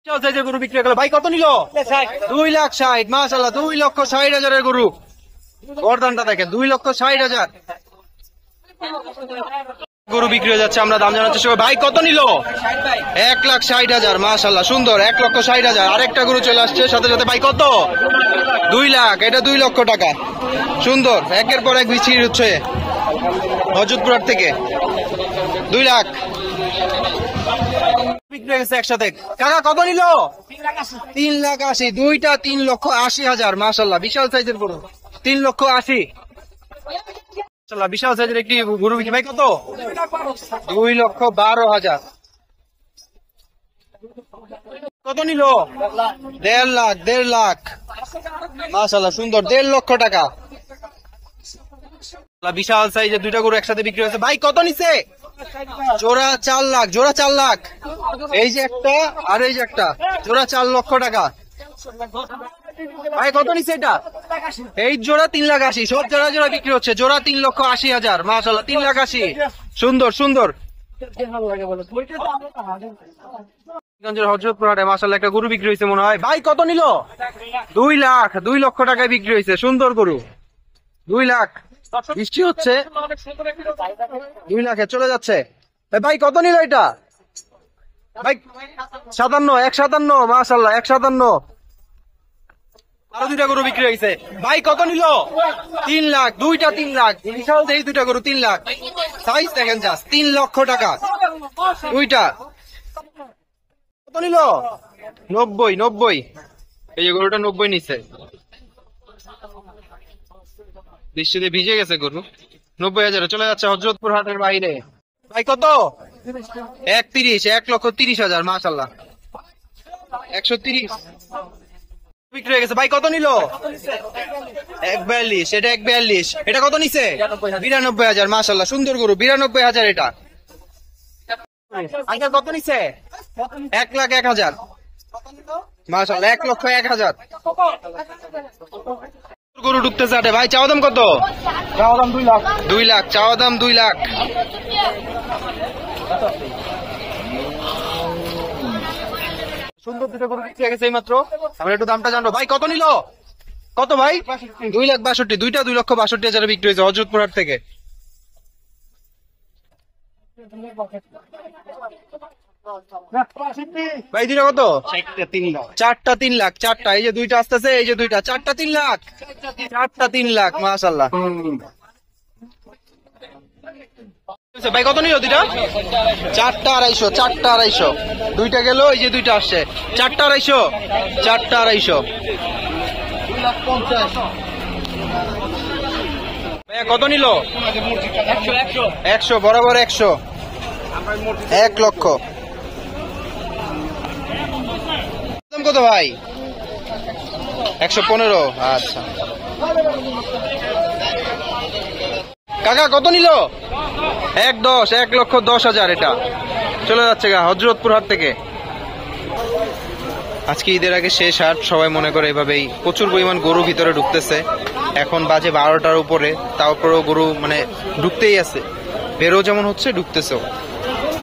গরু বিক্রি হয়ে গেল ভাই, কত নিল? 2,60,000 মাশাআল্লাহ, 2,60,000 গরু। গর্দানটা দেখেন, 2,60,000 গরু বিক্রি হয়ে যাচ্ছে। আমরা দাম জানাচ্ছি সবাই। ভাই কত নিল? 1,60,000 মাশাআল্লাহ, সুন্দর, 1,60,000। আরেকটা গরু চলে আসছে সাথে সাথে। ভাই কত? 2 লাখ। এটা 2 লক্ষ টাকা। সুন্দর, একের পর এক বিক্রি হচ্ছে হযরতপুর থেকে। 2 লাখ বিক্রি হয়ে গেছে একসাথে। কাকা কত নিল? 3,80,000। দুইটা 3,80,000 মাশাআল্লাহ, বিশাল সাইজের গরু। 3,80,000 মাশাআল্লাহ, বিশাল সাইজের একটি গরু বিক্রি। ভাই কত? 2,12,000। কত নিল? 1.5 লাখ। 1.5 লাখ মাশাআল্লাহ, সুন্দর, 1.5 লক্ষ টাকা। বিশাল সাইজের দুইটা গরু একসাথে বিক্রি হয়েছে। ভাই কত নিছে? জোড়া 4 লাখ। জোড়া 4 লাখ। এই যে একটা আর এই যে একটা, জোড়া 4 লক্ষ টাকা। ভাই কত নিছে এটা? এই জোড়া 3,80,000। সব জোড়া জোড়া বিক্রি হচ্ছে। জোড়া 3,80,000 মাশাআল্লাহ, 3,80,000। সুন্দর সুন্দর। হযরতপুর হাটে মাশাআল্লাহ একটা গরু বিক্রি হয়েছে মনে হয়। ভাই কত নিল? 2 লাখ। 2 লক্ষ টাকায় বিক্রি হয়েছে। সুন্দর গরু, 2 লাখ। বৃষ্টি হচ্ছে, 2 লাখে চলে যাচ্ছে। ভাই কত নিল এটা? ভাই 57। 157 মাশাআল্লাহ, 157। আরো দুইটা গরু বিক্রি হয়েছে। ভাই কত নিল? 3 লাখ। দুইটা 3 লাখ। বিশাল এই দুইটা গরু 3 লাখ। সাইজ দেখেন জাস্ট, 3 লক্ষ টাকা দুইটা। কত নিল? 90। 90। এই যে গরুটা 90 নিচ্ছে। বৃষ্টিতে ভিজে গেছে গরু। 90,000 চলে যাচ্ছে হযরতপুর হাটের বাইরে। ভাই কত? 1,30,000। 1,30,000 মাশাআল্লাহ, 130 বিক্রি হয়ে গেছে। ভাই কত নিল? 1,42। এটা 1,42। এটা কত নিছে? 92,000 মাশাআল্লাহ, সুন্দর গরু, 92,000 এটা। আঙ্কেল কত নিছে? 1,01,000 মাশাআল্লাহ, 1,01,000 গরু ঢুকতেছে হাটে। ভাই চাওয়া দাম কত? চাওয়া দাম 2 লাখ। 2 লাখ চাওয়া দাম, 2 লাখ। সুন্দর দুটো গরু বিক্রি হয়ে গেছে এইমাত্র। আমরা একটু দামটা জানবো। ভাই কত নিল? কত ভাই? 2,62,000। দুইটা 2,62,000 বিক্রি হয়েছে হযরতপুর হাট থেকে। ভাই দুইটা কত? 4টা 3 লাখ। 4টা, এই যে দুইটা আসতেছে, এই যে দুইটা, 4টা 3 লাখ। 4টা 3 লাখ মাশাআল্লাহ। ভাই কত নিল দুইটা? 4টা 250। 4টা 250। দুইটা গেল, এই যে দুইটা আসছে, 4টা 250। 4টা 250। ভাইয়া কত নিল? 100 বরাবর 100। 1 লক্ষ। দাম কত ভাই? 115। আচ্ছা কাকা কত নিল? 1,10। 1,10,000 এটা চলে যাচ্ছে হযরতপুর হাট থেকে। আজকে ঈদের আগে শেষ হাট, সবাই মনে করে এভাবেই প্রচুর পরিমাণ গরু ভিতরে ঢুকতেছে। এখন বাজে 12টার উপরে, তারপরেও গরু মানে ঢুকতেই আছে, বেরো যেমন হচ্ছে ঢুকতেছেও।